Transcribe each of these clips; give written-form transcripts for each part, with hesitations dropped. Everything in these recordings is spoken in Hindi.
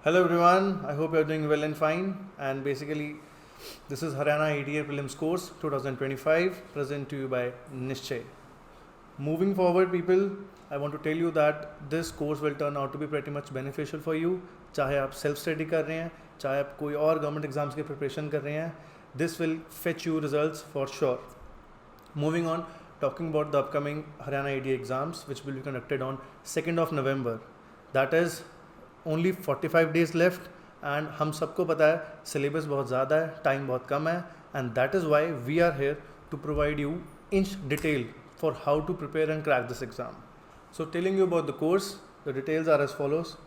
Hello everyone, I hope you are doing well and fine. And basically, this is Haryana ADA Prelims course 2025, present to you by Nischay. Moving forward, people, I want to tell you that this course will turn out to be pretty much beneficial for you. चाहे आप self study कर रहे हैं, चाहे आप कोई और government exams की preparation कर रहे हैं, this will fetch you results for sure. Moving on, talking about the upcoming Haryana ADA exams, which will be conducted on 2nd of November. That is only 45 days left and हम सबको पता है syllabus बहुत ज़्यादा है, time बहुत कम है, and that is why we are here to provide you in detail for how to prepare and crack this exam. So telling you about the course, the details are as follows.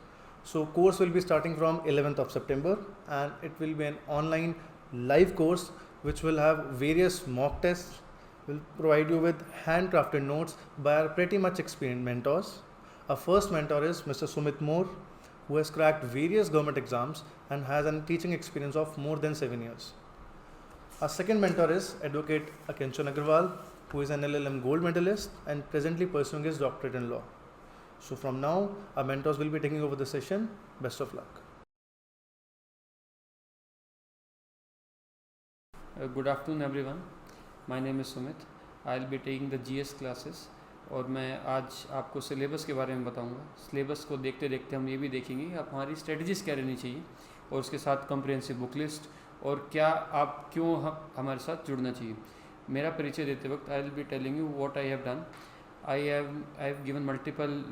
So course will be starting from 11th of September and it will be an online live course which will have various mock tests, will provide you with handcrafted notes by our pretty much experienced mentors. Our first mentor is Mr. Sumit Moore, who has cracked various government exams and has a teaching experience of more than 7 years. Our second mentor is Advocate Akanchan Agarwal, who is an LLM gold medalist and presently pursuing his doctorate in law. So from now, our mentors will be taking over the session. Best of luck. Good afternoon everyone. My name is Sumit. I'll be taking the GS classes. और मैं आज आपको सिलेबस के बारे में बताऊंगा. सिलेबस को देखते देखते हम ये भी देखेंगे कि आप हमारी स्ट्रेटजीज़ क्या रहनी चाहिए और उसके साथ कम्प्रिहेंसिव बुक लिस्ट और क्या आप क्यों हमारे साथ जुड़ना चाहिए. मेरा परिचय देते वक्त I will be telling you what I have done. I have given multiple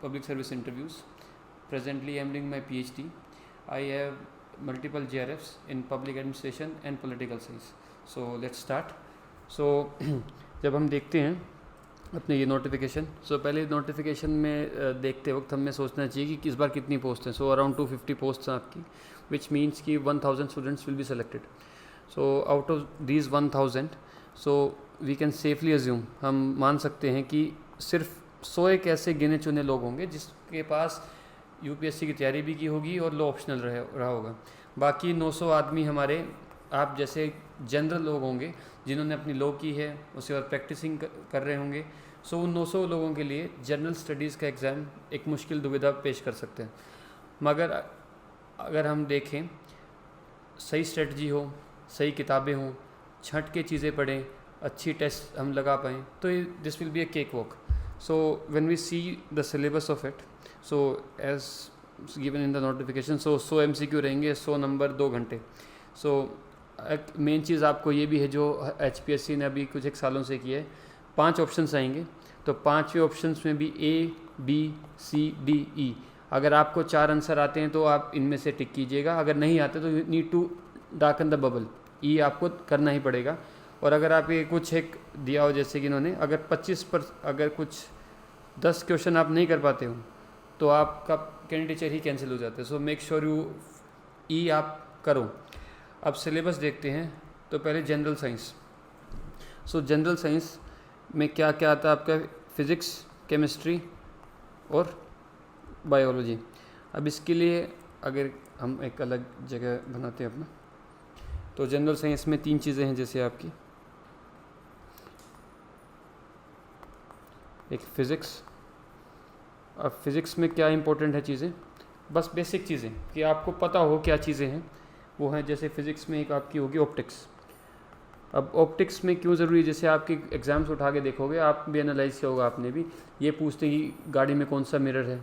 public service interviews. Presently I am doing my PhD. I have multiple JRFs in public administration and political science. So let's start. So जब हम देखते हैं अपने ये नोटिफिकेशन, पहले नोटिफिकेशन में देखते वक्त हमें सोचना चाहिए कि इस बार कितनी पोस्ट हैं. अराउंड 250 पोस्ट हैं आपकी, विच मीन्स कि 1000 students will be selected. Out of these 1000, we can safely assume, हम मान सकते हैं कि सिर्फ 100 एक ऐसे गिने चुने लोग होंगे जिसके पास UPSC की तैयारी भी की होगी और लो ऑप्शनल रहा होगा. बाकी 900 आदमी हमारे आप जैसे जनरल लोग होंगे जिन्होंने अपनी लॉ की है, उसके बाद प्रैक्टिसिंग कर रहे होंगे. उन 900 लोगों के लिए जनरल स्टडीज़ का एग्ज़ाम एक मुश्किल दुविधा पेश कर सकते हैं. मगर अगर हम देखें, सही स्ट्रेटजी हो, सही किताबें हों, छंट के चीज़ें पढ़ें, अच्छी टेस्ट हम लगा पाएँ, तो this will be a cake walk. When we see the syllabus of it, as given in the notification, 100 MCQ रहेंगे, 100 नंबर, 2 घंटे. मेन चीज़ आपको ये भी है जो HPSC ने अभी कुछ एक सालों से किया है, 5 ऑप्शंस आएंगे. तो 5वें ऑप्शंस में भी A, B, C, D, E. अगर आपको 4 आंसर आते हैं तो आप इनमें से टिक कीजिएगा. अगर नहीं आते तो you need to darken the bubble. E आपको करना ही पड़ेगा. और अगर आप ये कुछ एक दिया हो, जैसे कि इन्होंने, अगर 25 अगर कुछ 10 क्वेश्चन आप नहीं कर पाते हो तो आपका कैंडिडेचर ही कैंसिल हो जाता है. मेक श्योर यू E आप करो. अब सिलेबस देखते हैं. तो पहले जनरल साइंस. जनरल साइंस में क्या क्या आता है आपका? फिज़िक्स, केमिस्ट्री और बायोलॉजी. अब इसके लिए अगर हम एक अलग जगह बनाते हैं अपना, तो जनरल साइंस में 3 चीज़ें हैं जैसे आपकी, एक फ़िज़िक्स. अब फिज़िक्स में क्या इंपॉर्टेंट है चीज़ें? बस बेसिक चीज़ें कि आपको पता हो क्या चीज़ें हैं वो हैं. जैसे फ़िज़िक्स में एक आपकी होगी ऑप्टिक्स. अब ऑप्टिक्स में क्यों ज़रूरी? जैसे आपके एग्ज़ाम्स उठा के देखोगे, आप भी एनालाइज किया होगा आपने भी, ये पूछते हैं कि गाड़ी में कौन सा मिरर है,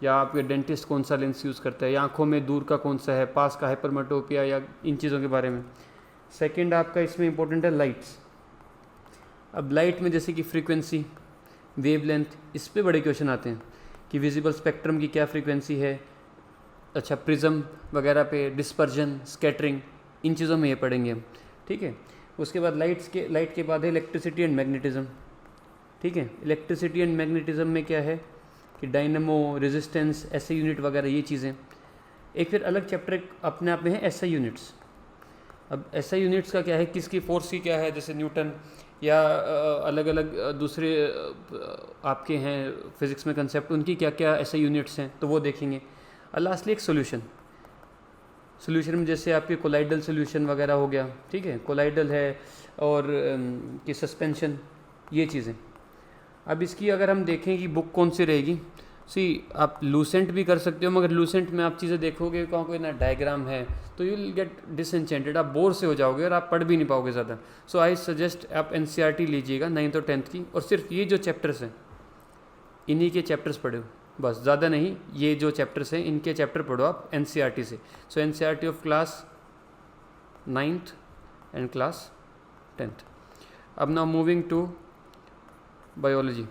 या आपके डेंटिस्ट कौन सा लेंस यूज़ करता है, या आँखों में दूर का कौन सा है, पास का हाइपरमेट्रोपिया, या इन चीज़ों के बारे में. सेकेंड आपका इसमें इंपॉर्टेंट है लाइट्स. अब लाइट में जैसे कि फ्रीक्वेंसी, वेवलेंथ, इस पर बड़े क्वेश्चन आते हैं कि विजिबल स्पेक्ट्रम की क्या फ्रीक्वेंसी है. अच्छा, प्रिज्म वगैरह पे, डिस्पर्जन, स्कैटरिंग, इन चीज़ों में ये पढ़ेंगे हम. ठीक है. उसके बाद लाइट के बाद है इलेक्ट्रिसिटी एंड मैग्नेटिज्म. ठीक है. इलेक्ट्रिसिटी एंड मैग्नेटिज्म में क्या है कि डायनेमो, रेजिस्टेंस, SI यूनिट वगैरह ये चीज़ें. एक फिर अलग चैप्टर अपने आप में है SI यूनिट्स. अब SI यूनिट्स का क्या है, किसकी फोर्स की क्या है, जैसे न्यूटन या अलग अलग दूसरे आपके हैं फिज़िक्स में कंसेप्ट, उनकी क्या क्या SI यूनिट्स हैं, तो वो देखेंगे. और लास्टली एक सोल्यूशन में जैसे आपके कोलाइडल सोल्यूशन वगैरह हो गया. ठीक है. कोलाइडल है और कि सस्पेंशन, ये चीज़ें. अब इसकी अगर हम देखें कि बुक कौन सी रहेगी, सी आप लूसेंट भी कर सकते हो, मगर लूसेंट में आप चीज़ें देखोगे कहाँ कोई ना डायग्राम है तो यू विल गेट डिसएंचेंटेड, आप बोर से हो जाओगे और आप पढ़ भी नहीं पाओगे ज़्यादा। सो आई सजेस्ट आप एनसीईआरटी लीजिएगा 9th और 10th की, और सिर्फ ये जो चैप्टर्स हैं इन्हीं के चैप्टर्स पढ़ो बस, ज़्यादा नहीं। ये जो चैप्टर्स हैं इनके चैप्टर पढ़ो आप एनसीईआरटी से। So NCERT of class 9th and class 10th। अब now moving to biology.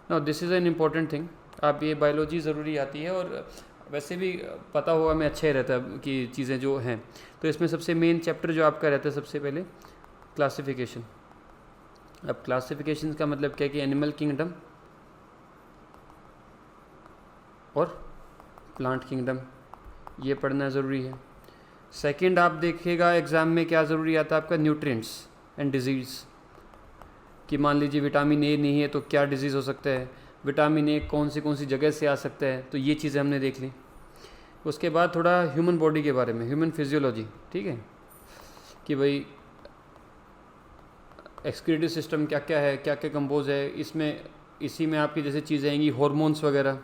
Now this is an important thing, आप ये बायोलॉजी ज़रूरी आती है और वैसे भी पता होगा हमें अच्छा ही रहता है कि चीज़ें जो हैं। तो इसमें सबसे मेन चैप्टर जो आपका रहता है सबसे पहले क्लासिफिकेशन। अब क्लासिफिकेशन का मतलब क्या है कि एनिमल किंगडम और प्लांट किंगडम, ये पढ़ना ज़रूरी है। सेकंड आप देखिएगा एग्ज़ाम में क्या ज़रूरी आता है आपका, न्यूट्रिएंट्स एंड डिजीज़, कि मान लीजिए विटामिन ए नहीं है तो क्या डिजीज़ हो सकता है, विटामिन ए कौन सी जगह से आ सकता है, तो ये चीज़ें हमने देख ली। उसके बाद थोड़ा ह्यूमन बॉडी के बारे में, ह्यूमन फिजियोलॉजी, ठीक है, कि भाई एक्सक्रीटिव सिस्टम क्या क्या है, क्या क्या कंपोज है इसमें। इसी में आपकी जैसे चीज़ें आएंगी हार्मोन्स वगैरह,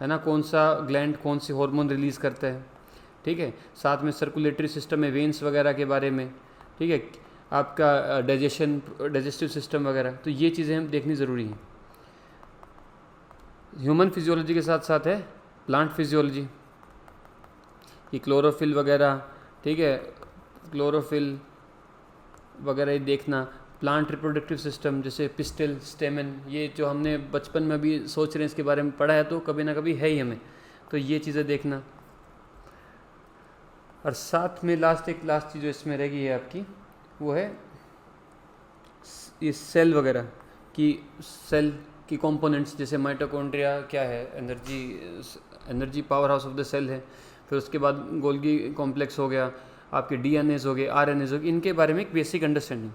है ना, कौन सा ग्लैंड कौन सी हार्मोन रिलीज़ करता है, ठीक है। साथ में सर्कुलेटरी सिस्टम में वेन्स वगैरह के बारे में, ठीक है, आपका डाइजेस्टिव सिस्टम वगैरह, तो ये चीज़ें हम देखनी ज़रूरी हैं। ह्यूमन फिजियोलॉजी के साथ साथ है प्लांट फिजियोलॉजी, कि क्लोरोफिल वगैरह, ठीक है, क्लोरोफिल वगैरह ये देखना। प्लांट रिप्रोडक्टिव सिस्टम जैसे पिस्टिल, स्टेमन, ये जो हमने बचपन में भी सोच रहे हैं इसके बारे में पढ़ा है तो कभी ना कभी है ही हमें, तो ये चीज़ें देखना। और साथ में लास्ट चीज़ जो इसमें रहेगी है आपकी, वो है ये सेल वगैरह की, सेल की कंपोनेंट्स, जैसे माइटोकॉन्ड्रिया क्या है, energy powerhouse of the cell है। फिर उसके बाद गोल्गी कॉम्प्लेक्स हो गया, आपके डीएनएज हो गए, आरएनएज हो गए, इनके बारे में एक बेसिक अंडरस्टैंडिंग।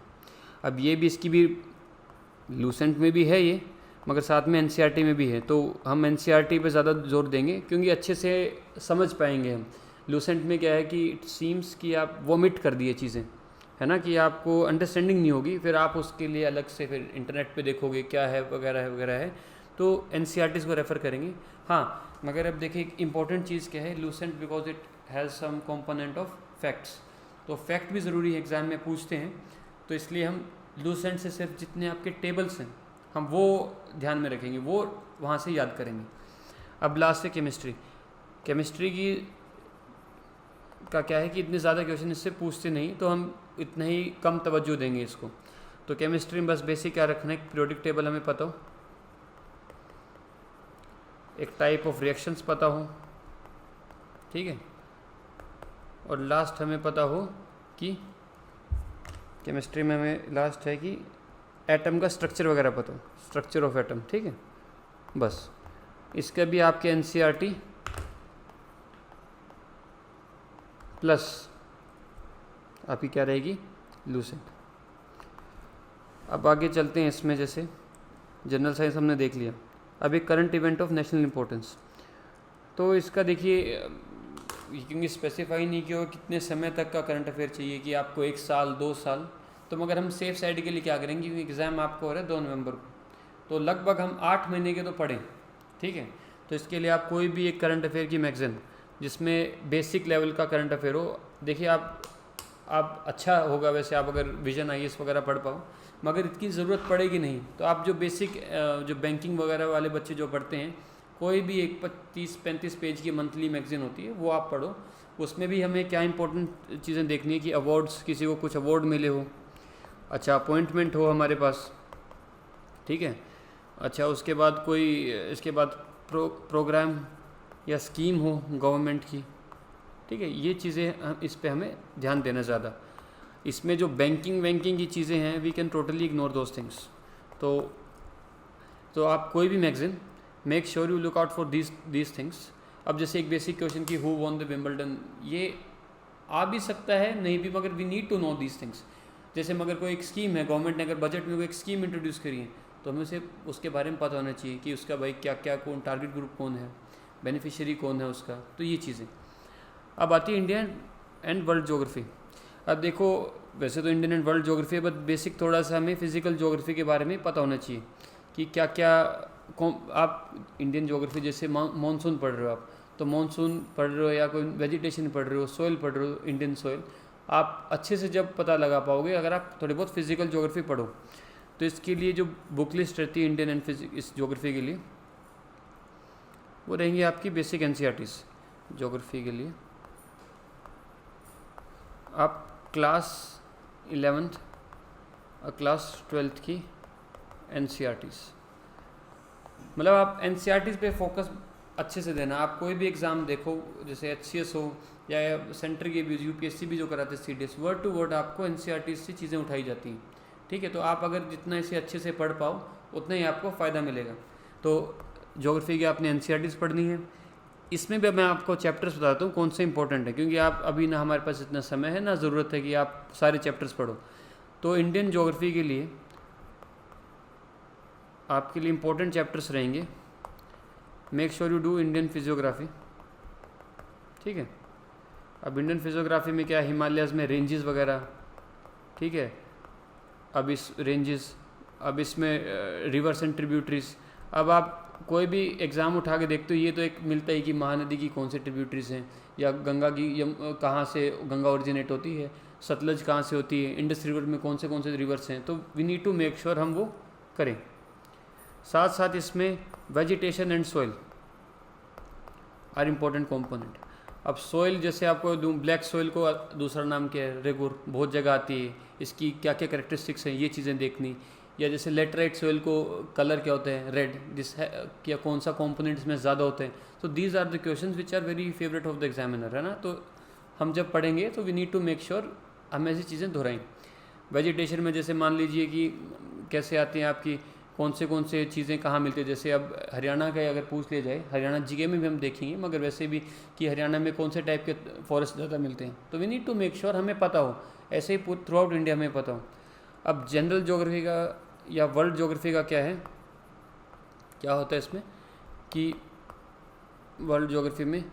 अब ये भी इसकी भी लूसेंट में भी है ये, मगर साथ में एनसीईआरटी में भी है, तो हम एनसीईआरटी पे ज़्यादा जोर देंगे क्योंकि अच्छे से समझ पाएंगे हम। लूसेंट में क्या है कि इट सीम्स कि आप वोमिट कर दिए चीज़ें, है ना, कि आपको अंडरस्टैंडिंग नहीं होगी, फिर आप उसके लिए अलग से फिर इंटरनेट पे देखोगे क्या है वगैरह है, तो एनसीईआरटीज़ को रेफ़र करेंगे। हाँ, मगर अब देखिए एक इंपॉर्टेंट चीज़ क्या है, Lucent because it has some component of facts, तो फैक्ट भी ज़रूरी है, एग्ज़ाम में पूछते हैं, तो इसलिए हम लूसेंट से सिर्फ जितने आपके टेबल्स हैं हम वो ध्यान में रखेंगे, वो वहाँ से याद करेंगे। अब लास्ट है केमिस्ट्री की का क्या है कि इतने ज़्यादा क्वेश्चन इससे पूछते नहीं, तो हम इतना ही कम तवज्जो देंगे इसको। तो केमिस्ट्री में बस बेसिक क्या रखना है, पीरियोडिक टेबल हमें पता हो, एक टाइप ऑफ रिएक्शंस पता हो, ठीक है, और लास्ट हमें पता हो कि केमिस्ट्री में हमें लास्ट है कि एटम का स्ट्रक्चर वगैरह पता हो, स्ट्रक्चर ऑफ एटम, ठीक है। बस इसका भी आपके एनसीईआरटी प्लस आपकी क्या रहेगी, लूसेंट। अब आगे चलते हैं इसमें, जैसे जनरल साइंस हमने देख लिया, अब एक current event of national importance. तो इसका देखिए क्योंकि स्पेसिफाई नहीं किया कितने समय तक का करंट अफेयर चाहिए, कि आपको 1 साल 2 साल, तो मगर हम सेफ साइड के लिए क्या करेंगे, क्योंकि एग्ज़ाम आपको हो रहा है 2 नवंबर को, तो लगभग हम 8 महीने के तो पढ़ें, ठीक है। तो इसके लिए आप कोई भी एक करंट अफेयर की मैगज़ीन जिसमें बेसिक लेवल का करंट अफेयर हो, देखिए आप अच्छा होगा वैसे आप अगर विजन आईएएस वगैरह पढ़ पाओ, मगर इतनी ज़रूरत पड़ेगी नहीं, तो आप जो बेसिक जो बैंकिंग वगैरह वाले बच्चे जो पढ़ते हैं, कोई भी एक 30-35 पेज की मंथली मैगज़ीन होती है वो आप पढ़ो। उसमें भी हमें क्या इंपॉर्टेंट चीज़ें देखनी है कि अवार्ड्स, किसी को कुछ अवार्ड मिले हो, अच्छा अपॉइंटमेंट हो हमारे पास, ठीक है, अच्छा उसके बाद कोई इसके बाद प्रोग्राम या स्कीम हो गवर्नमेंट की, ठीक है, ये चीज़ें इस पे हमें ध्यान देना ज़्यादा। इसमें जो बैंकिंग की चीज़ें हैं we can totally ignore those things. तो आप कोई भी magazine make sure you look out for these things. अब जैसे एक बेसिक क्वेश्चन की हु वॉन द विंबलडन, ये आ भी सकता है नहीं भी, मगर we need to know these things. जैसे मगर कोई एक स्कीम है, गवर्नमेंट ने अगर बजट में कोई एक स्कीम इंट्रोड्यूस करी है, तो हमें उसे उसके बारे में पता होना चाहिए कि उसका भाई क्या क्या कौन टारगेट ग्रुप कौन है, बेनिफिशियरी कौन है उसका, तो ये चीज़ें। अब आती है इंडियन एंड वर्ल्ड ज्योग्राफी। अब देखो वैसे तो इंडियन एंड वर्ल्ड ज्योग्राफी है, बट बेसिक थोड़ा सा हमें फिजिकल ज्योग्राफी के बारे में पता होना चाहिए कि क्या क्या आप इंडियन ज्योग्राफी जैसे मानसून पढ़ रहे हो आप, तो मानसून पढ़ रहे हो या कोई वेजिटेशन पढ़ रहे हो, सोइल पढ़ रहे हो, इंडियन सोइल, आप अच्छे से जब पता लगा पाओगे अगर आप थोड़ी बहुत फिजिकल ज्योग्राफी पढ़ो। तो इसके लिए जो बुक लिस्ट रहती है इंडियन एंड इस ज्योग्राफी के लिए, वो रहेंगी आपकी बेसिक एनसीईआरटीज़ ज्योग्राफी के लिए। आप क्लास 11th और क्लास 12th की एनसीईआरटीज़, मतलब आप एनसीईआरटीज़ पे फोकस अच्छे से देना। आप कोई भी एग्ज़ाम देखो, जैसे एचसीएस हो या सेंटर के भी, यूपीएससी भी जो कराते हैं सीडीएस, वर्ड टू वर्ड आपको एनसीईआरटीज़ से चीज़ें उठाई जाती हैं, ठीक है। तो आप अगर जितना इसे अच्छे से पढ़ पाओ उतना ही आपको फ़ायदा मिलेगा। तो ज्योग्राफी की आपने एनसीईआरटीज़ पढ़नी है। इसमें भी मैं आपको चैप्टर्स बताता हूँ कौन से इंपॉर्टेंट है, क्योंकि आप अभी ना हमारे पास इतना समय है ना ज़रूरत है कि आप सारे चैप्टर्स पढ़ो। तो इंडियन ज्योग्राफी के लिए आपके लिए इंपॉर्टेंट चैप्टर्स रहेंगे। Make sure you do Indian physiography, ठीक है। अब इंडियन फिजियोग्राफी में क्या, हिमालयाज़ में रेंजेस वगैरह, ठीक है। अब इस रेंजेस, अब इसमें रिवर्स एंड ट्रिब्यूटरीज। अब आप कोई भी एग्ज़ाम उठा के देखते हो, ये तो एक मिलता है कि महानदी की कौन से ट्रिब्यूटरीज हैं, या गंगा की कहाँ से गंगा ओरिजिनेट होती है, सतलज कहाँ से होती है, इंडस रिवर में कौन से रिवर्स हैं। तो we need to make sure हम वो करें। साथ साथ इसमें vegetation and soil are important component. अब सॉइल, जैसे आपको ब्लैक सॉइल को दूसरा नाम क्या है, रेगुर, बहुत जगह आती है, इसकी क्या क्या कैरेक्टरिस्टिक्स हैं ये चीज़ें देखनी। या जैसे लेटराइट सॉइल को कलर क्या होता है, रेड, जिस है क्या कौन सा कंपोनेंट्स में ज़्यादा होते हैं। तो these are the questions which are very favourite of the examiner, है ना। तो हम जब पढ़ेंगे तो we need to make sure हम ऐसी चीज़ें दोहराएं। वेजिटेशन में जैसे मान लीजिए कि कैसे आती हैं आपकी, कौन से चीज़ें कहाँ मिलती है। जैसे अब हरियाणा का अगर पूछ लिया जाए, हरियाणा जीके में भी हम देखेंगे, मगर वैसे भी कि हरियाणा में कौन से टाइप के फॉरेस्ट ज़्यादा मिलते हैं। तो we need to make sure हमें पता हो, ऐसे ही थ्रू आउट इंडिया में पता हो। अब जनरल ज्योग्राफी का या वर्ल्ड ज्योग्राफी का क्या है, क्या होता है इसमें कि वर्ल्ड ज्योग्राफी में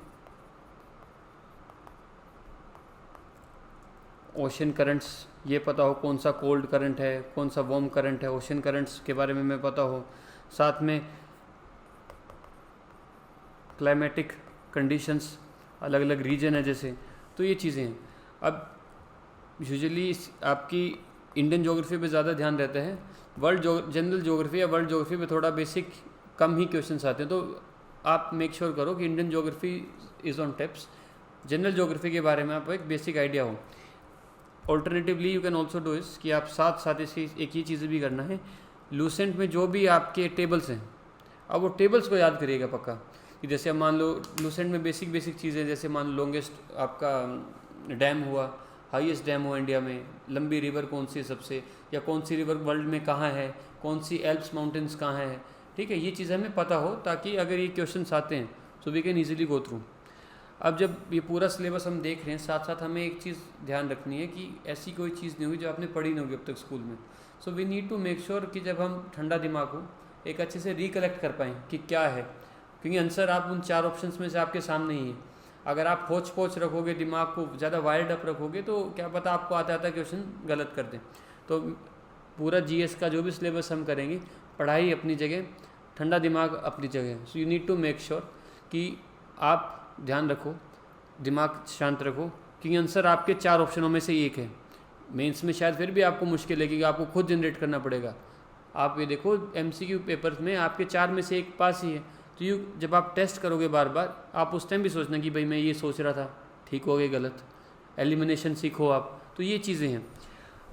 ओशन करंट्स, ये पता हो कौन सा कोल्ड करंट है, कौन सा वार्म करंट है, ओशन करंट्स के बारे में मैं पता हो। साथ में क्लाइमेटिक कंडीशंस, अलग अलग रीजन है जैसे, तो ये चीज़ें हैं। अब यूजुअली आपकी इंडियन ज्योग्राफी पे ज़्यादा ध्यान रहता है, जनरल ज्योग्राफी या वर्ल्ड ज्योग्राफी पे थोड़ा बेसिक कम ही क्वेश्चंस आते हैं। तो आप मेक श्योर करो कि Indian geography is on tips, general geography के बारे में आपको एक बेसिक आइडिया हो। Alternatively you can also do इस कि आप साथ साथ इसकी एक ही चीज़ भी करना है, लूसेंट में जो भी आपके टेबल्स हैं, अब वो टेबल्स को याद करिएगा पक्का। कि जैसे अब मान लो लूसेंट में बेसिक चीज़ें, जैसे मान लो लॉन्गेस्ट आपका डैम हुआ, हाईएस्ट डैम हुआ इंडिया में, लंबी रिवर कौन सी है सबसे, या कौन सी रिवर वर्ल्ड में कहाँ है, कौन सी एल्प्स माउंटेन्स कहाँ है, ठीक है। ये चीज़ हमें पता हो ताकि अगर ये क्वेश्चन आते हैं तो we can easily go through. अब जब ये पूरा सिलेबस हम देख रहे हैं, साथ साथ हमें एक चीज़ ध्यान रखनी है कि ऐसी कोई चीज़ नहीं होगी जो आपने पढ़ी नहीं होगी अब तक स्कूल में। So we need to make sure कि जब हम ठंडा दिमाग हो एक अच्छे से रिकलेक्ट कर पाएँ कि क्या है, क्योंकि आंसर आप उन 4 ऑप्शंस में से आपके सामने ही है। अगर आप होच पोच रखोगे, दिमाग को ज़्यादा वायर्ड अप रखोगे, तो क्या पता आपको आता क्वेश्चन गलत कर दें। तो पूरा जीएस का जो भी सिलेबस हम करेंगे, पढ़ाई अपनी जगह, ठंडा दिमाग अपनी जगह। So you need to make sure कि आप ध्यान रखो, दिमाग शांत रखो, क्योंकि आंसर आपके 4 ऑप्शनों में से एक है। मेंस में शायद फिर भी आपको मुश्किल लगेगी, आपको खुद जनरेट करना पड़ेगा। आप ये देखो एमसीक्यू पेपर्स में आपके 4 में से एक पास ही है। तो जब आप टेस्ट करोगे बार बार, आप उस टाइम भी सोचना कि भाई मैं ये सोच रहा था, ठीक हो गया गलत, एलिमिनेशन सीखो आप। तो ये चीज़ें हैं।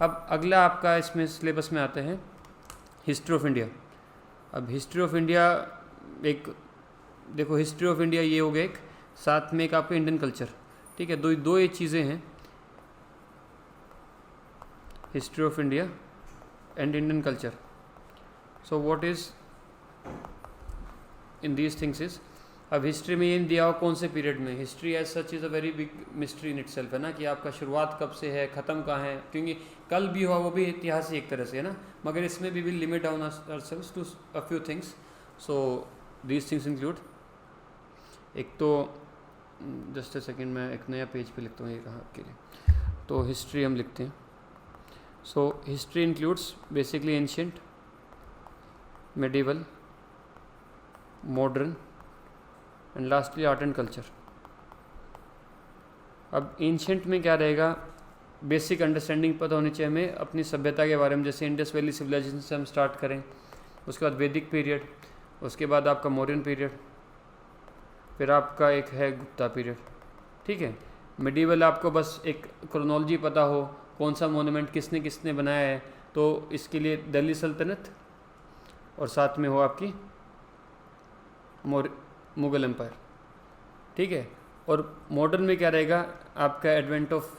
अब अगला आपका इसमें सिलेबस में आता है हिस्ट्री ऑफ इंडिया। अब हिस्ट्री ऑफ इंडिया एक देखो, हिस्ट्री ऑफ इंडिया ये हो गया एक, साथ में एक आपका इंडियन कल्चर, ठीक है। दो ये चीज़ें हैं, history of India and Indian culture. So what is in these things is, अब हिस्ट्री में ये दिया हो कौन से पीरियड में। History as such is a very big mystery in itself, है ना, कि आपका शुरुआत कब से है, ख़त्म कहाँ है, क्योंकि कल भी हुआ वो भी इतिहास ही एक तरह से, है ना। मगर इसमें भी will limit down ourselves to a few things. So these things include, एक तो जस्ट अ सेकेंड, मैं एक नया पेज पे लिखता हूँ ये कहाँ आपके लिए। तो हिस्ट्री हम लिखते हैं। So history includes basically ancient, medieval, modern and lastly art and culture. अब एंशंट में क्या रहेगा, बेसिक अंडरस्टैंडिंग पता होनी चाहिए हमें अपनी सभ्यता के बारे में। जैसे इंडस वैली सिविलाइजेशन से हम स्टार्ट करें, उसके बाद वैदिक पीरियड, उसके बाद आपका मौर्यन पीरियड, फिर आपका एक है गुप्ता पीरियड। ठीक है, मिडीवल आपको बस एक क्रोनोलॉजी पता हो, कौन सा मोन्यूमेंट किसने किसने बनाया है, तो इसके लिए दिल्ली सल्तनत और साथ में हो आपकी मुगल एम्पायर। ठीक है, और मॉडर्न में क्या रहेगा आपका एडवेंट ऑफ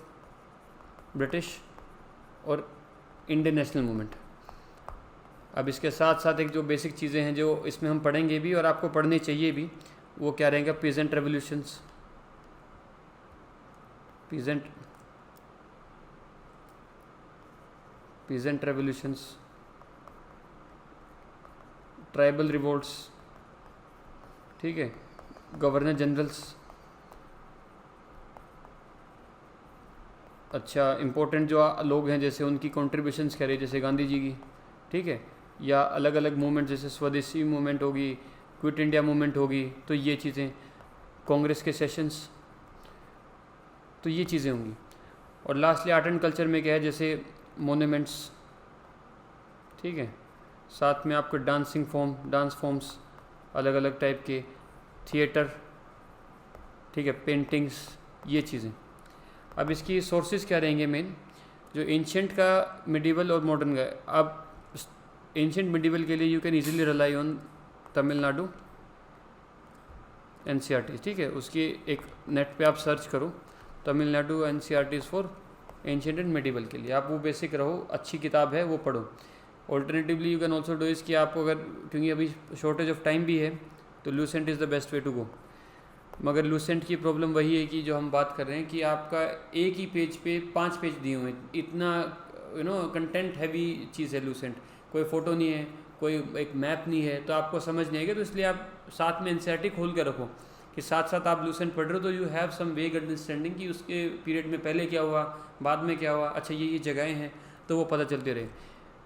ब्रिटिश और इंडियन नेशनल मूवमेंट। अब इसके साथ साथ एक जो बेसिक चीज़ें हैं जो इसमें हम पढ़ेंगे भी और आपको पढ़नी चाहिए भी, वो क्या रहेगा, peasant revolutions, peasant revolutions, tribal revolts, ठीक है, गवर्नर जनरल्स। अच्छा, इम्पोर्टेंट जो लोग हैं जैसे उनकी कॉन्ट्रीब्यूशंस कह रही है, जैसे गांधी जी की, ठीक है, या अलग अलग मूवमेंट जैसे स्वदेशी मूवमेंट होगी, क्विट इंडिया मूवमेंट होगी, तो ये चीज़ें, कांग्रेस के सेशंस, तो ये चीज़ें होंगी। और लास्टली आर्ट एंड कल्चर में क्या है, जैसे मोन्यूमेंट्स, ठीक है, साथ में आपको डांस फॉर्म्स अलग अलग टाइप के, थिएटर, ठीक है, पेंटिंग्स, ये चीज़ें। अब इसकी सोर्सेज क्या रहेंगे मेन, जो एंशंट का, मिडीवल और मॉडर्न का। अब एंशंट मिडीवल के लिए you can easily rely on Tamil Nadu NCERT, ठीक है, उसकी एक नेट पे आप सर्च करो Tamil Nadu NCERT for ancient and medieval के लिए, आप वो बेसिक रहो, अच्छी किताब है वो पढ़ो। Alternatively you can also do इस कि आप अगर, क्योंकि अभी शॉर्टेज ऑफ टाइम भी है, तो Lucent is the best way to go. मगर लूसेंट की प्रॉब्लम वही है कि जो हम बात कर रहे हैं कि आपका एक ही पेज पे 5 पेज दिए हुए हैं, इतना कंटेंट हैवी चीज़ है लूसेंट, कोई फ़ोटो नहीं है, कोई एक मैप नहीं है, तो आपको समझ नहीं आएगा। तो इसलिए आप साथ में NCERT खोल कर रखो कि साथ साथ आप लूसेंट पढ़ रहे हो, तो यू हैव सम वेग अंडरस्टैंडिंग कि उसके पीरियड में पहले क्या हुआ, बाद में क्या हुआ, अच्छा ये जगहें हैं, तो वो पता चलते रहे।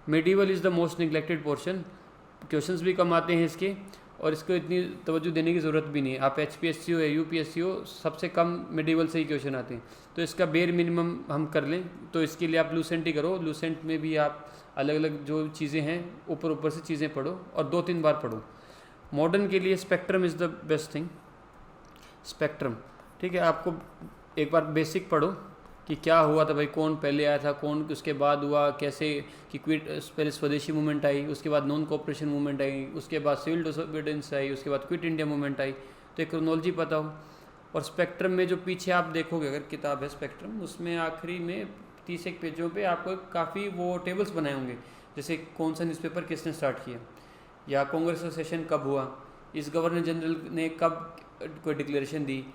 Medieval is the most neglected portion, questions भी कम आते हैं इसके, और इसको इतनी तवज्जो देने की ज़रूरत भी नहीं है। आप HPSC हो या UPSC हो, सबसे कम मिडीवल से ही क्वेश्चन आते हैं, तो इसका बेयर मिनिमम हम कर लें, तो इसके लिए आप लूसेंट ही करो। लूसेंट में भी आप अलग अलग जो चीज़ें हैं ऊपर से चीज़ें पढ़ो और 2-3 बार पढ़ो। मॉडर्न के लिए spectrum is the best thing, spectrum, ठीक है, आपको एक बार बेसिक पढ़ो कि क्या हुआ था भाई, कौन पहले आया था, कौन उसके बाद हुआ, कैसे कि पहले स्वदेशी मूवमेंट आई, उसके बाद नॉन कोऑपरेशन मूवमेंट आई, उसके बाद सिविल डिसोबीडियंस आई, उसके बाद क्विट इंडिया मूवमेंट आई, तो एक क्रोनोलॉजी पता हो। और स्पेक्ट्रम में जो पीछे आप देखोगे, अगर किताब है स्पेक्ट्रम, उसमें आखिरी में 30 पेजों पे आपको काफ़ी वो टेबल्स बनाए होंगे, जैसे कौन सा न्यूज़पेपर किसने स्टार्ट किया, या कांग्रेस का सेशन कब हुआ, इस गवर्नर जनरल ने कब कोई डिक्लेरेशन दी,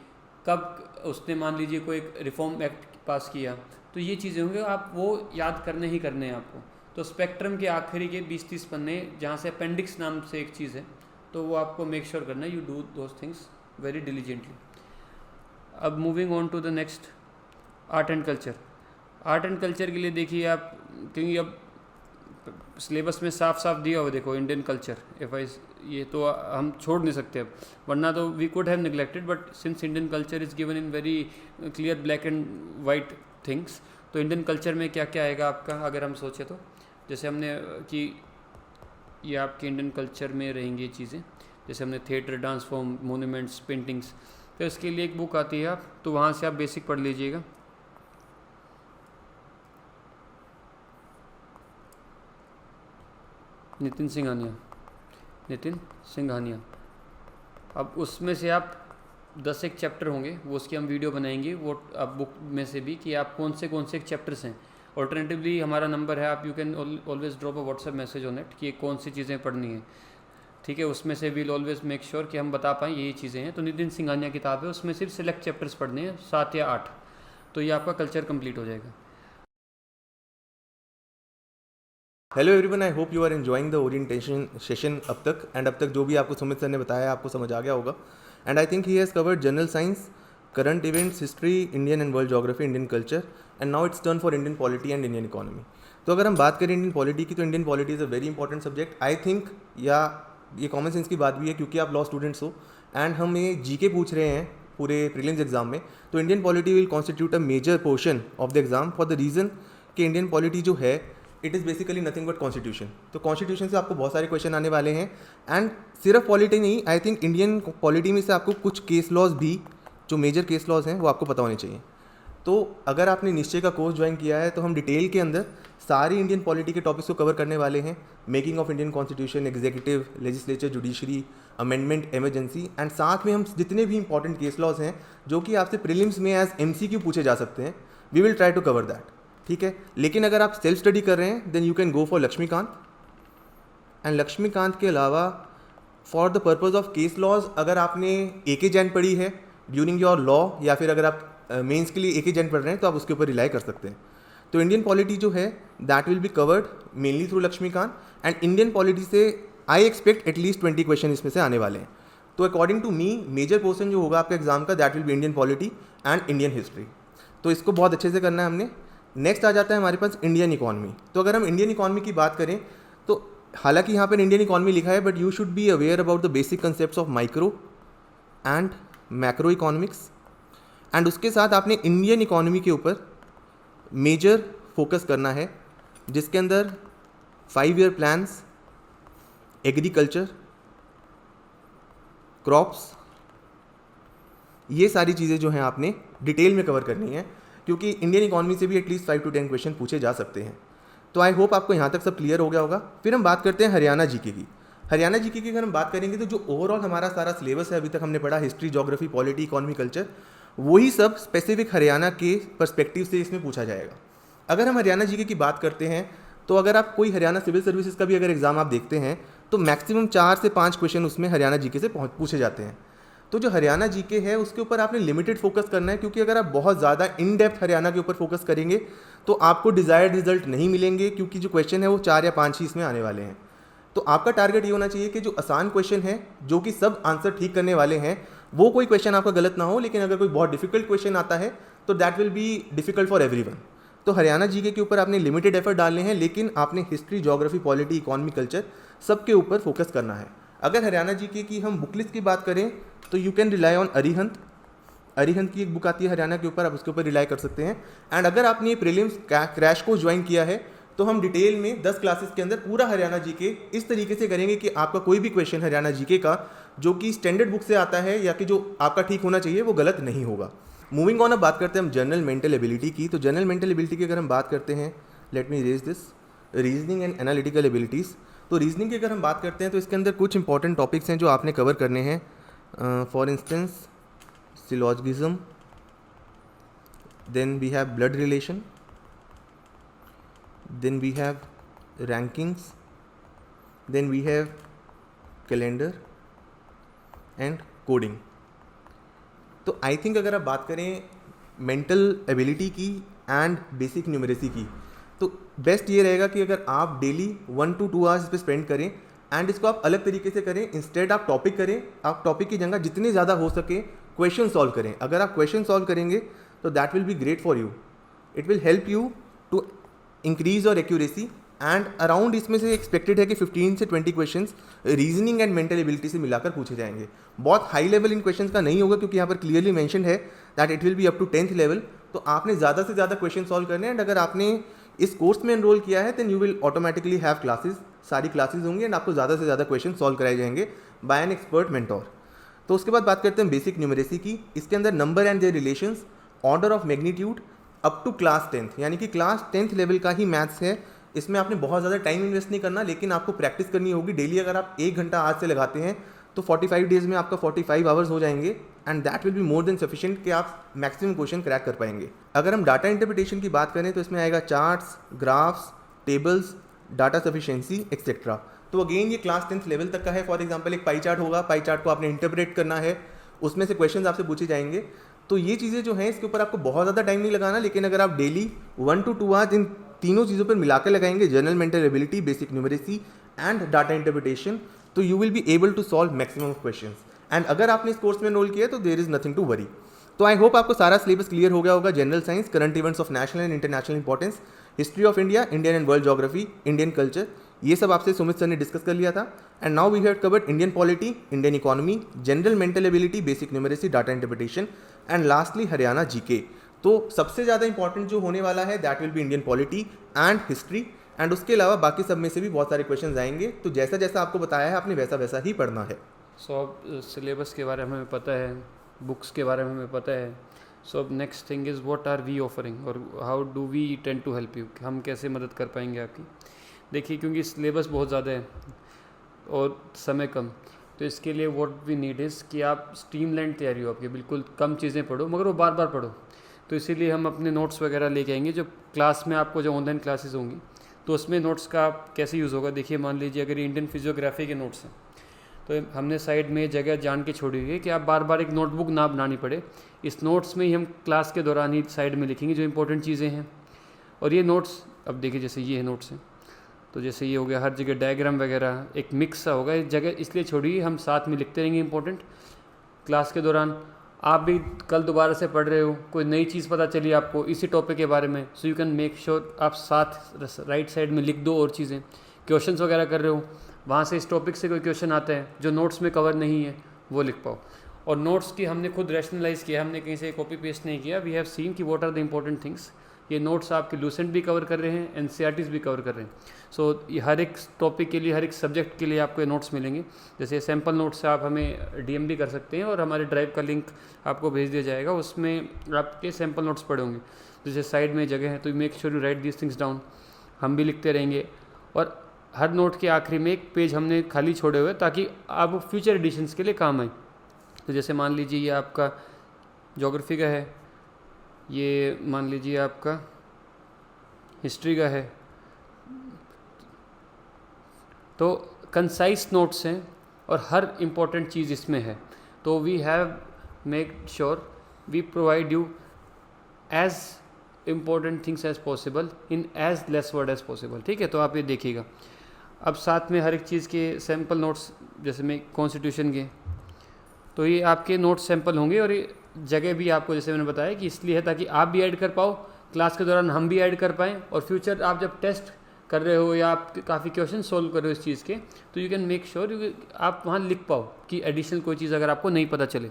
कब उसने मान लीजिए कोई रिफॉर्म एक्ट पास किया, तो ये चीज़ें होंगी, आप वो याद करने ही करने हैं आपको। तो स्पेक्ट्रम के आखिरी के 20-30 पन्ने, जहाँ से अपेंडिक्स नाम से एक चीज़ है, तो वो आपको मेक श्योर करना है you do those things very diligently. अब moving on to the next, art and culture. Art and culture के लिए देखिए आप, क्योंकि अब सिलेबस में साफ साफ दिया हुआ, देखो इंडियन कल्चर, ये तो हम छोड़ नहीं सकते अब, वरना तो we could have neglected, but since Indian culture is given in very clear black and white things, तो इंडियन कल्चर में क्या क्या आएगा आपका, अगर हम सोचें तो, जैसे हमने कि ये आपके इंडियन कल्चर में रहेंगी ये चीज़ें, जैसे हमने theatre, dance form, monuments, paintings, तो इसके लिए एक बुक आती है, आप तो वहाँ से आप बेसिक पढ़ लीजिएगा। नितिन सिंघानिया। अब उसमें से आप 10 एक चैप्टर होंगे, वो उसकी हम वीडियो बनाएंगे, वो अब बुक में से भी कि आप कौन से एक चैप्टर्स हैं। ऑल्टरनेटिवली हमारा नंबर है, आप you can always drop a WhatsApp message on it कि कौन सी चीज़ें पढ़नी है, ठीक है, उसमें से वील ऑलवेज मेक श्योर कि हम बता पाएँ यही चीज़ें हैं। तो नितिन सिंघानिया किताब है, उसमें सिर्फ सिलेक्ट चैप्टर्स पढ़ने हैं, 7 या 8, तो ये आपका कल्चर कंप्लीट हो जाएगा। Hello everyone, I hope you are enjoying the orientation session अब तक, एंड अब तक जो भी आपको सुमित सर ने बताया आपको समझ आ गया होगा। And I think he has covered general science, current events, history, Indian and world geography, Indian culture, and now it's turn for Indian polity and Indian economy. तो अगर हम बात करें इंडियन पॉलिटी की, तो Indian polity is a very important subject. I think, या ये कॉमन सेंस की बात भी है क्योंकि आप लॉ स्टूडेंट्स हो एंड हम ये जीके पूछ रहे हैं पूरे प्रीलिम्स एग्जाम में, तो Indian polity will constitute a major portion of the exam for the reason कि इंडियन पॉलिटी जो है it is basically nothing but constitution. तो कॉन्स्टिट्यूशन से आपको बहुत सारे क्वेश्चन आने वाले हैं एंड सिर्फ पॉलिटी नहीं, आई थिंक इंडियन पॉलिटी में से आपको कुछ केस लॉज भी जो मेजर केस लॉज हैं वो आपको पता होने चाहिए। तो अगर आपने निश्चय का कोर्स ज्वाइन किया है तो हम डिटेल के अंदर सारी इंडियन पॉलिटी के टॉपिक्स को कवर करने वाले हैं, making of Indian constitution, executive, legislature, judiciary, amendment, emergency and साथ में हम जितने भी इंपॉर्टेंट केस लॉज हैं जो कि आपसे प्रीलिम्स में एज MCQ पूछे जा सकते हैं, we will try to cover that, ठीक है। लेकिन अगर आप सेल्फ स्टडी कर रहे हैं then you can go for Laxmikanth and Laxmikanth के अलावा for the purpose of case laws अगर आपने AK जैन पढ़ी है ड्यूरिंग योर लॉ या फिर अगर आप मेंस के लिए AK जैन पढ़ रहे हैं तो आप उसके ऊपर रिलाई कर सकते हैं। तो इंडियन पॉलिटी जो है that will be covered mainly through Laxmikanth and Indian polity से आई एक्सपेक्ट एटलीस्ट 20 क्वेश्चन इसमें से आने वाले हैं। तो according to me major portion जो होगा आपके एग्जाम का that will be Indian polity and Indian history, तो इसको बहुत अच्छे से करना है हमने। नेक्स्ट आ जाता है हमारे पास इंडियन इकॉनमी। तो अगर हम इंडियन इकॉनमी की बात करें तो हालांकि यहाँ पर इंडियन इकॉनमी लिखा है but you should be aware about the basic concept of micro and macro economics and उसके साथ आपने इंडियन इकॉनमी के ऊपर मेजर फोकस करना है जिसके अंदर 5 ईयर प्लान्स, एग्रीकल्चर, क्रॉप्स, ये सारी चीज़ें जो हैं आपने डिटेल में कवर करनी है क्योंकि इंडियन इकॉनमी से भी एटलीस्ट 5 to 10 क्वेश्चन पूछे जा सकते हैं। तो आई होप आपको यहाँ तक सब क्लियर हो गया होगा। फिर हम बात करते हैं हरियाणा जीके की। हरियाणा जीके की अगर हम बात करेंगे तो जो ओवरऑल हमारा सारा सिलेबस है अभी तक हमने पढ़ा history, geography, polity, economy, culture, वही सब स्पेसिफिक हरियाणा के पर्सपेक्टिव से इसमें पूछा जाएगा। अगर हम हरियाणा जीके की बात करते हैं तो अगर आप कोई हरियाणा सिविल सर्विसेज का भी अगर एग्जाम आप देखते हैं तो मैक्सिमम 4 से 5 क्वेश्चन उसमें हरियाणा जीके से पूछे जाते हैं। तो जो हरियाणा जीके है उसके ऊपर आपने लिमिटेड फोकस करना है क्योंकि अगर आप बहुत ज़्यादा इन डेप्थ हरियाणा के ऊपर फोकस करेंगे तो आपको डिज़ायर्ड रिजल्ट नहीं मिलेंगे क्योंकि जो क्वेश्चन है वो 4 या 5 ही इसमें आने वाले हैं। तो आपका टारगेट ये होना चाहिए कि जो आसान क्वेश्चन है जो कि सब आंसर ठीक करने वाले हैं वो कोई क्वेश्चन आपका गलत ना हो, लेकिन अगर कोई बहुत डिफिकल्ट क्वेश्चन आता है तो that will be difficult for everyone. तो हरियाणा जीके के ऊपर आपने लिमिटेड एफर्ट डालने हैं लेकिन आपने history, geography, polity, economy, culture सबके ऊपर फोकस करना है। अगर हरियाणा जीके की हम बुक लिस्ट की बात करें तो you can rely on Arihant की एक बुक आती है हरियाणा के ऊपर, आप उसके ऊपर रिलाई कर सकते हैं। एंड अगर आपने ये प्रीलिम्स क्रैश कोर्स ज्वाइन किया है तो हम डिटेल में 10 क्लासेस के अंदर पूरा हरियाणा जीके इस तरीके से करेंगे कि आपका कोई भी क्वेश्चन हरियाणा जीके का जो कि स्टैंडर्ड बुक से आता है या कि जो आपका ठीक होना चाहिए वो गलत नहीं होगा। मूविंग ऑन, अब बात करते हैं हम जनरल मेंटल एबिलिटी की। तो जनरल मेंटल एबिलिटी की अगर हम बात करते हैं, let me raise this, reasoning and analytical abilities. तो रीजनिंग की अगर हम बात करते हैं तो इसके अंदर कुछ इंपॉर्टेंट टॉपिक्स हैं जो आपने कवर करने हैं। For instance syllogism, then we have blood relation, then we have rankings, then we have calendar and coding। तो आई थिंक अगर आप बात करें मेंटल एबिलिटी की एंड बेसिक न्यूमरेसी की तो बेस्ट ये रहेगा कि अगर आप डेली 1 to 2 आवर्स इस पर स्पेंड करें एंड इसको आप अलग तरीके से करें। इंस्टेड आप टॉपिक करें, आप टॉपिक की जगह जितने ज़्यादा हो सके क्वेश्चन सॉल्व करें। अगर आप क्वेश्चन सॉल्व करेंगे तो that will be great for you, it will help you to increase our accuracy and around इसमें से एक्सपेक्टेड है कि 15 से 20 questions reasoning and mental ability से मिलाकर पूछे जाएंगे। बहुत हाई लेवल इन क्वेश्चंस का नहीं होगा क्योंकि यहाँ पर क्लियरली मेंशन है that it will be up to 10th level. तो आपने ज़्यादा से ज़्यादा क्वेश्चन सॉल्व करने हैं एंड अगर आपने इस कोर्स में एनरोल किया है then you will automatically have classes, सारी क्लासेस होंगी एंड आपको ज़्यादा से ज़्यादा क्वेश्चन सॉल्व कराए जाएंगे बाय एन एक्सपर्ट मेंटोर। तो उसके बाद बात करते हैं बेसिक न्यूमरेसी की। इसके अंदर number and their relations, order of magnitude up to class 10th, यानी कि क्लास 10th लेवल का ही मैथ्स है। इसमें आपने बहुत ज़्यादा टाइम इन्वेस्ट नहीं करना लेकिन आपको प्रैक्टिस करनी होगी डेली। अगर आप 1 घंटा आज से लगाते हैं तो 45 डेज़ में आपका 45 आवर्स हो जाएंगे and that will be more than sufficient कि आप मैक्सिमम क्वेश्चन क्रैक कर पाएंगे। अगर हम डाटा इंटरप्रिटेशन की बात करें तो इसमें आएगा charts, graphs, tables, data sufficiency etcetera. तो अगेन ये क्लास 10th लेवल तक का है। फॉर एग्जाम्पल एक पाई चार्ट होगा, पाई चार्ट को आपने इंटरप्रेट करना है, उसमें से क्वेश्चन आपसे पूछे जाएंगे। तो ये चीज़ें जो हैं इसके ऊपर आपको बहुत ज़्यादा टाइम नहीं लगाना, लेकिन अगर आप डेली 1 to 2 आवर्स इन तीनों चीज़ों पर मिलाकर लगाएंगे, general mental ability, basic numeracy and data interpretation, तो you will be able to solve maximum questions. And अगर आपने इस कोर्स में एनरोल किया तो there is nothing to worry. तो आई होप आपको सारा सिलेबस क्लियर हो गया होगा। General science, current events of national and international importance, history of India, Indian and world geography, Indian culture, ये सब आपसे सुमित सर ने डिस्कस कर लिया था। And now we have covered Indian polity, Indian economy, general mental ability, basic numeracy, data interpretation and lastly Haryana GK. तो सबसे ज़्यादा इंपॉर्टेंट जो होने वाला है that will be Indian polity and history, and उसके अलावा बाकी सब में से भी बहुत सारे क्वेश्चन आएंगे। तो जैसा जैसा आपको बताया है आपने वैसा वैसा ही पढ़ना है। सो अब सिलेबस के बारे में हमें पता है, बुक्स के बारे में हमें पता है। सो अब next thing is what are we offering और how do we tend to help you, हम कैसे मदद कर पाएंगे आपकी। देखिए क्योंकि सिलेबस बहुत ज़्यादा है और समय कम, तो इसके लिए व्हाट वी नीड इज़ कि आप स्ट्रीमलाइन तैयारी हो आपकी, बिल्कुल कम चीज़ें पढ़ो मगर वो बार बार पढ़ो। तो इसीलिए हम अपने नोट्स वगैरह लेके आएंगे जो क्लास में आपको जो ऑनलाइन क्लासेस होंगी तो उसमें नोट्स का आप कैसे यूज़ होगा। देखिए मान लीजिए अगर इंडियन फिजियोग्राफी के नोट्स हैं तो हमने साइड में जगह जान के छोड़ी हुई है कि आप बार बार एक नोटबुक ना बनानी पड़े। इस नोट्स में ही हम क्लास के दौरान ही साइड में लिखेंगे जो इंपॉर्टेंट चीज़ें हैं। और ये नोट्स अब देखिए जैसे ये है नोट्स हैं तो जैसे ये हो गया, हर जगह डायग्राम वगैरह एक मिक्स सा होगा, एक जगह इसलिए छोड़िए हम साथ में लिखते रहेंगे इंपॉर्टेंट क्लास के दौरान। आप भी कल दोबारा से पढ़ रहे हो, कोई नई चीज़ पता चली आपको इसी टॉपिक के बारे में, so you can make sure आप साथ राइट साइड में लिख दो और चीज़ें। क्वेश्चंस वगैरह कर रहे हो, वहाँ से इस टॉपिक से कोई क्वेश्चन आता है जो नोट्स में कवर नहीं है वो लिख पाओ। और नोट्स की हमने खुद रैशनलाइज किया, हमने कहीं से कॉपी पेस्ट नहीं किया। वी हैव सीन कि what are the important things. ये नोट्स आपके लूसेंट भी कवर कर रहे हैं, एनसीईआरटीज़ भी कवर कर रहे हैं। सो ये हर एक टॉपिक के लिए, हर एक सब्जेक्ट के लिए आपको ये नोट्स मिलेंगे। जैसे सैम्पल नोट्स से आप हमें डीएम भी कर सकते हैं और हमारे ड्राइव का लिंक आपको भेज दिया जाएगा, उसमें आपके सैम्पल नोट्स पड़े होंगे। जैसे साइड में जगह है तो make sure you right these things down, हम भी लिखते रहेंगे। और हर नोट के आखिरी में एक पेज हमने खाली छोड़े हुए ताकि आप फ्यूचर एडिशंस के लिए काम आए। तो जैसे मान लीजिए ये आपका ज्योग्राफी का है, ये मान लीजिए आपका हिस्ट्री का है, तो कंसाइज नोट्स हैं और हर इम्पोर्टेंट चीज़ इसमें है। तो we have make sure we provide you as important things as possible in as less word as possible. ठीक है, तो आप ये देखिएगा। अब साथ में हर एक चीज़ के सैम्पल नोट्स, जैसे मैं कॉन्स्टिट्यूशन के, तो ये आपके नोट्स सैम्पल होंगे। और ये जगह भी आपको जैसे मैंने बताया कि इसलिए है ताकि आप भी ऐड कर पाओ क्लास के दौरान, हम भी ऐड कर पाएँ। और फ्यूचर आप जब टेस्ट कर रहे हो या आप काफ़ी क्वेश्चन सोल्व कर रहे हो इस चीज़ के, तो यू कैन मेक श्योर आप वहाँ लिख पाओ कि एडिशनल कोई चीज़ अगर आपको नहीं पता चले।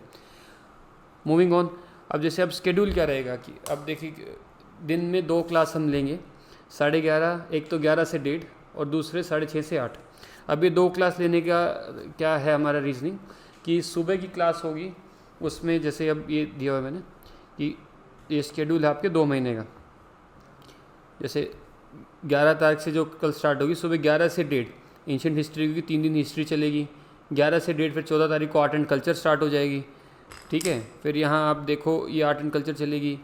मूविंग ऑन, अब जैसे अब स्केड्यूल क्या रहेगा कि अब देखिए दिन में 2 क्लास हम लेंगे, 11:30, एक तो 11 से 1:30 और दूसरे 6:30 से 8। अब ये 2 क्लास लेने का क्या है हमारा रीजनिंग कि सुबह की क्लास होगी, उसमें जैसे अब ये दिया हुआ है मैंने कि ये स्केड्यूल है आपके 2 महीने का। जैसे 11 तारीख से जो कल स्टार्ट होगी, सुबह 11 से 1:30 एंशिएंट हिस्ट्री की 3 दिन हिस्ट्री चलेगी। 11 से 1:30 फिर 14 तारीख को आर्ट एंड कल्चर स्टार्ट हो जाएगी। ठीक है, फिर यहाँ आप देखो ये आर्ट एंड कल्चर चलेगी,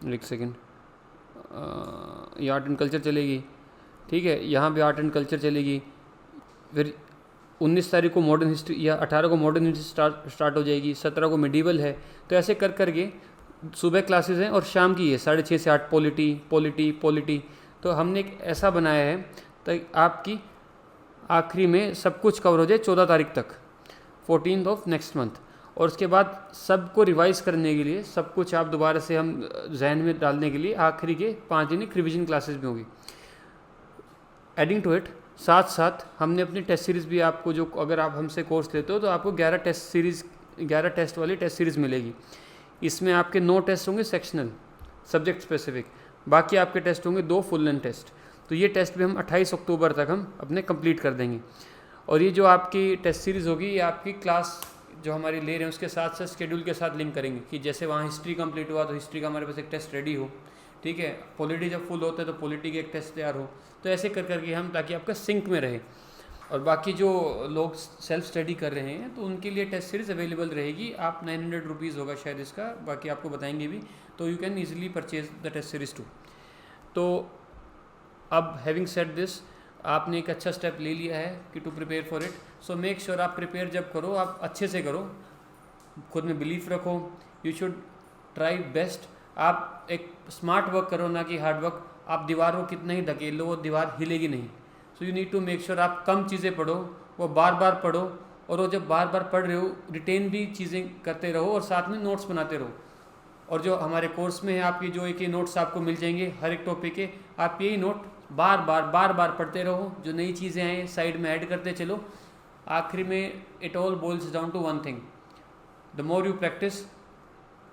एक सेकेंड, ये आर्ट एंड कल्चर चलेगी। ठीक है, यहाँ भी आर्ट एंड कल्चर चलेगी। फिर 19 तारीख को मॉडर्न हिस्ट्री या 18 को मॉडर्न हिस्ट्री स्टार्ट हो जाएगी, 17 को मिडीवल है। तो ऐसे कर करके सुबह क्लासेस हैं और शाम की है 6:30 से 8 पॉलिटी। तो हमने एक ऐसा बनाया है ताकि आपकी आखिरी में सब कुछ कवर हो जाए 14 तारीख तक, 14th ऑफ नेक्स्ट मंथ। और उसके बाद सबको रिवाइज करने के लिए, सब कुछ आप दोबारा से हम जहन में डालने के लिए आखिरी के 5 दिन एक रिविजन क्लासेस भी होगी। एडिंग टू इट, साथ साथ हमने अपनी टेस्ट सीरीज़ भी आपको, जो अगर आप हमसे कोर्स लेते हो तो आपको 11 टेस्ट वाली टेस्ट सीरीज़ मिलेगी। इसमें आपके 9 टेस्ट होंगे सेक्शनल सब्जेक्ट स्पेसिफिक, बाकी आपके टेस्ट होंगे 2 फुल लेंथ टेस्ट। तो ये टेस्ट भी हम 28 अक्टूबर तक हम अपने कंप्लीट कर देंगे। और ये जो आपकी टेस्ट सीरीज़ होगी ये आपकी क्लास जो हमारी ले रहे हैं उसके साथ साथ शेड्यूल के साथ लिंक करेंगे कि जैसे वहाँ हिस्ट्री कंप्लीट हुआ तो हिस्ट्री का हमारे पास एक टेस्ट रेडी हो। ठीक है, पॉलिटी जब फुल होता है तो पॉलिटी के एक टेस्ट तैयार हो। तो ऐसे कर करके हम, ताकि आपका सिंक में रहे। और बाकी जो लोग सेल्फ स्टडी कर रहे हैं तो उनके लिए टेस्ट सीरीज़ अवेलेबल रहेगी। आप 900 रुपीज़ होगा शायद इसका, बाकी आपको बताएंगे भी। तो you can easily purchase the test series too. तो अब हैविंग सेड दिस, आपने एक अच्छा स्टेप ले लिया है कि to prepare for it. So make sure आप प्रिपेयर जब करो आप अच्छे से करो, खुद में बिलीफ रखो। You should try best. आप एक स्मार्ट वर्क करो, ना कि हार्ड वर्क। आप दीवार को कितना ही धकेल लो वो दीवार हिलेगी नहीं। So you need to make sure आप कम चीज़ें पढ़ो, वो बार बार पढ़ो। और वो जब बार बार पढ़ रहे हो रिटेन भी चीज़ें करते रहो और साथ में नोट्स बनाते रहो। और जो हमारे कोर्स में है आपकी जो एक ही नोट्स आपको मिल जाएंगे हर एक टॉपिक के, आप यही नोट बार बार पढ़ते रहो, जो नई चीज़ें आए साइड में ऐड करते चलो। आखिरी में it all boils down to one thing, the more you practise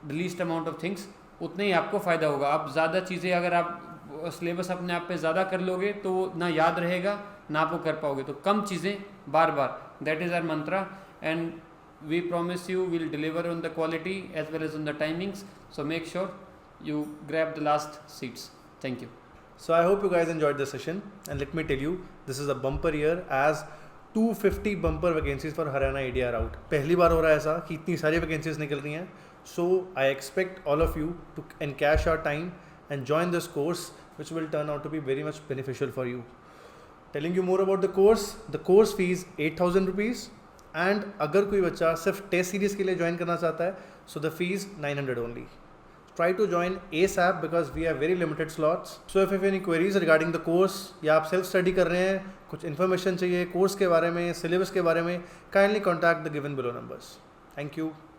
the least amount of things, उतने ही आपको फ़ायदा होगा। आप ज़्यादा चीज़ें अगर आप सिलेबस अपने आप पे ज़्यादा कर लोगे तो वो ना याद रहेगा ना आपको कर पाओगे। तो कम चीज़ें बार बार, that is our mantra, and we promise you will deliver on the quality as well as on the timings, so make sure you grab the last seats. Thank you. So I hope you guys enjoyed this session, and let me tell you, this is a bumper year as 250 bumper vacancies for Haryana ADR out. पहली बार हो रहा है ऐसा कि इतनी सारी vacancies निकल रही हैं. So I expect all of you to encash your time and join this course, which will turn out to be very much beneficial for you. Telling you more about the course fees 8,000 rupees, and अगर कोई बच्चा सिर्फ टेस्ट सीरीज के लिए ज्वाइन करना चाहता है, so the fees 900 only. Try to join ASAP because we have very limited slots. So if you have any queries regarding the course, या आप सेल्फ स्टडी कर रहे हैं, कुछ इन्फॉर्मेशन चाहिए कोर्स के बारे में, सिलेबस के बारे में, kindly contact the given below numbers. Thank you.